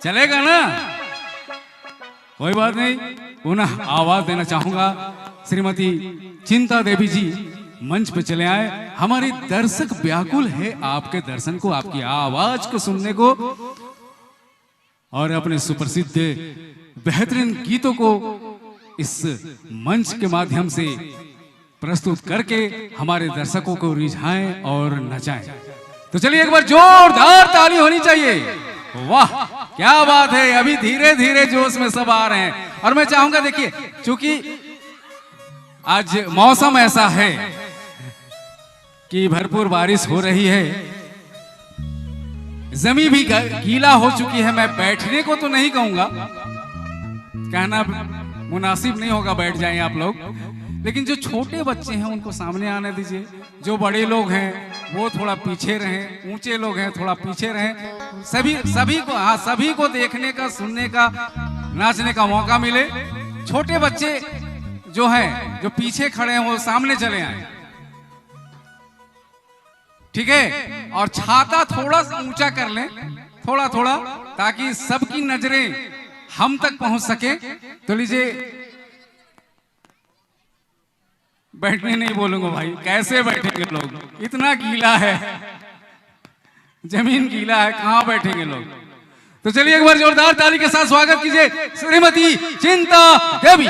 चलेगा ना? कोई बात नहीं, पुनः आवाज देना चाहूंगा श्रीमती चिंता देवी जी मंच पे चले आए। हमारे दर्शक व्याकुल है आपके दर्शन को, आपकी आवाज को सुनने को, और अपने सुप्रसिद्ध बेहतरीन गीतों को इस मंच के माध्यम से प्रस्तुत करके हमारे दर्शकों को रिझाएं और नचाएं। तो चलिए एक बार जोरदार ताली होनी चाहिए। वाह क्या बात है, अभी धीरे धीरे जोश में सब आ रहे हैं। और मैं चाहूंगा देखिए, चूंकि आज मौसम ऐसा है कि भरपूर बारिश हो रही है, जमीन भी गीला हो चुकी है। मैं बैठने को तो नहीं कहूंगा, कहना मुनासिब नहीं होगा, बैठ जाएं आप लोग, लेकिन जो छोटे बच्चे हैं उनको सामने आने दीजिए। जो बड़े लोग हैं वो थोड़ा पीछे रहें, ऊंचे लोग हैं थोड़ा पीछे रहें। सभी को देखने का, सुनने का, नाचने का मौका मिले। छोटे बच्चे जो हैं, जो पीछे खड़े हैं, वो सामने चले आए, ठीक है? और छाता थोड़ा सा ऊंचा कर लें, थोड़ा थोड़ा, ताकि सबकी नजरें हम तक पहुंच सके। तो लीजिए, बैठने नहीं बोलूंगा भाई, कैसे बैठेंगे लोग, इतना गीला है, जमीन गीला है, कहां बैठेंगे लोग। तो चलिए एक बार जोरदार ताली के साथ स्वागत कीजिए श्रीमती चिंता देवी।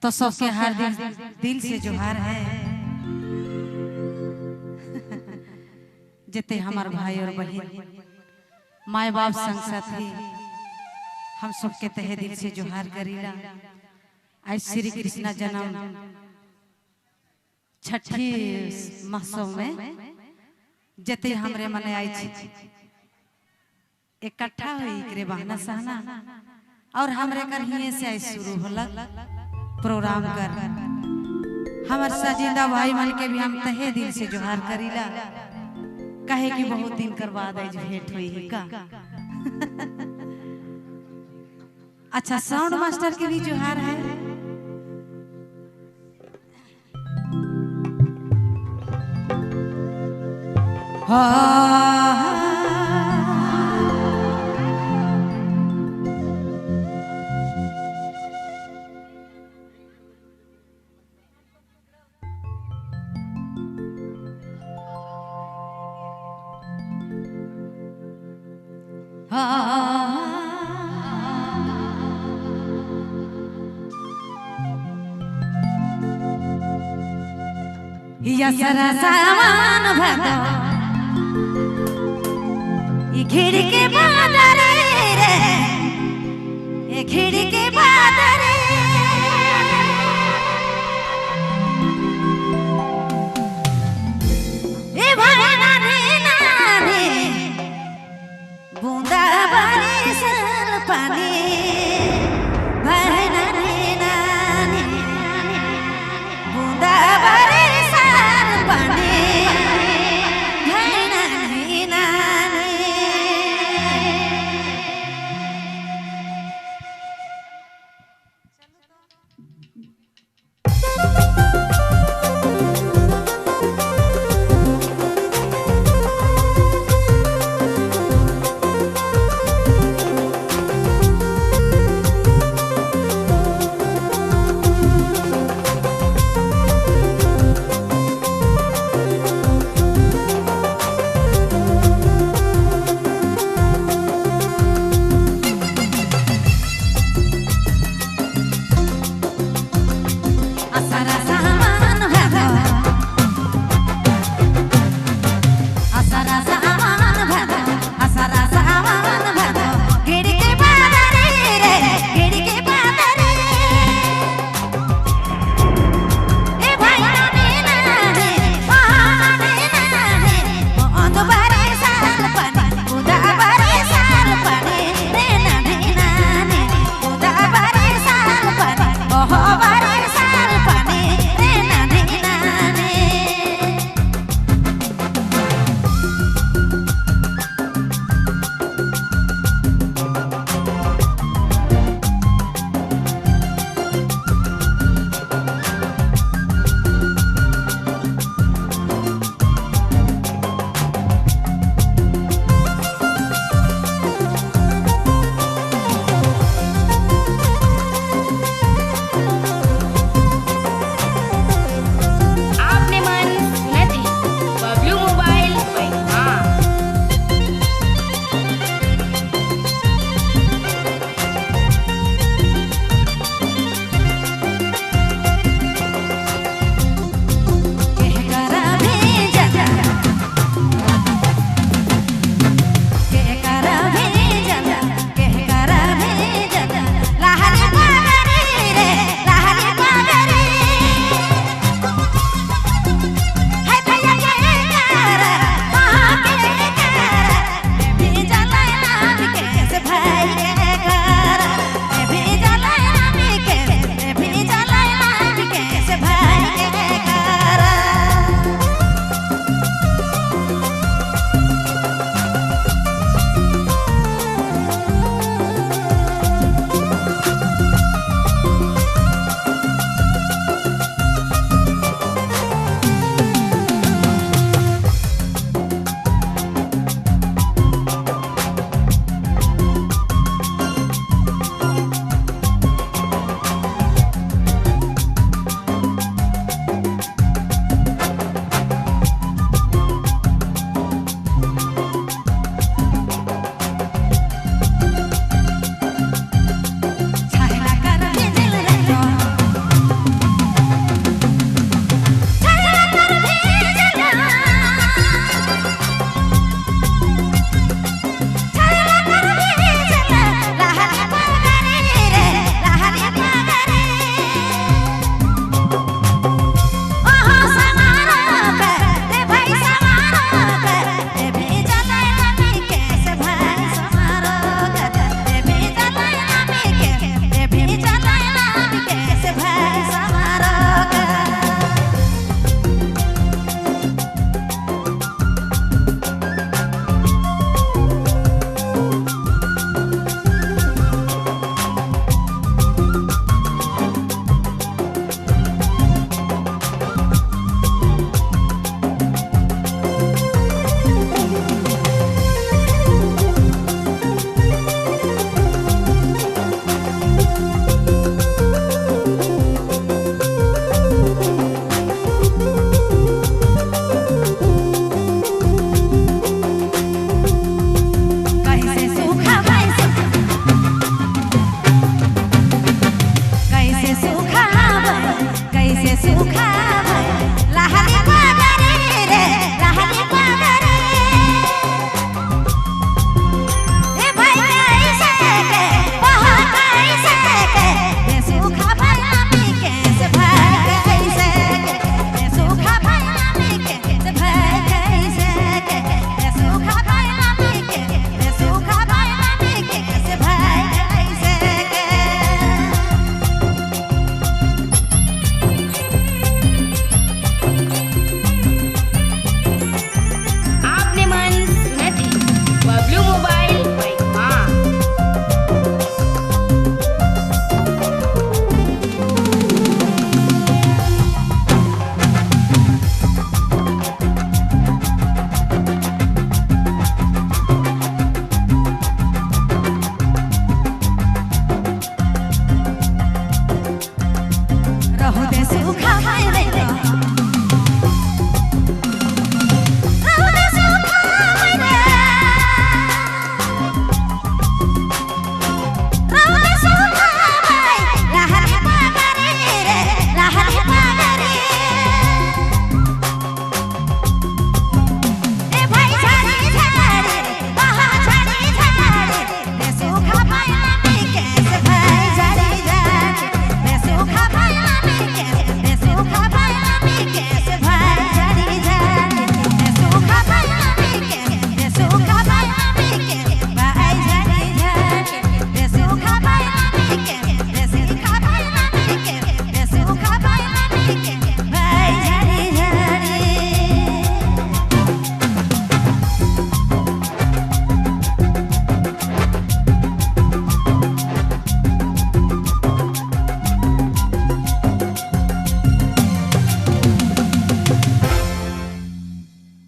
तो सबके हर दिल से जोहार है। जिते हमार भाई और बहन, माए बाप, संग साथी, हम सबके तहे दिल से जोहार करीला। आज श्री कृष्ण जन्म छठी महोत्सव में जते हमरे मने आई इकट्ठा हुई करे बहाना सहना, और हमरे कर हिये से आज शुरू होला प्रोग्राम कर। हमार सजिंदा भाई मन के भी हम तहे दिल से जोहार करीला, कहे कि बहुत दिन कर बाद आज भेंट हुई है का। अच्छा, साउंड मास्टर के भी जोहार है। यसरा सामान भगा ये खिड़की बादर रे, ये खिड़की बादर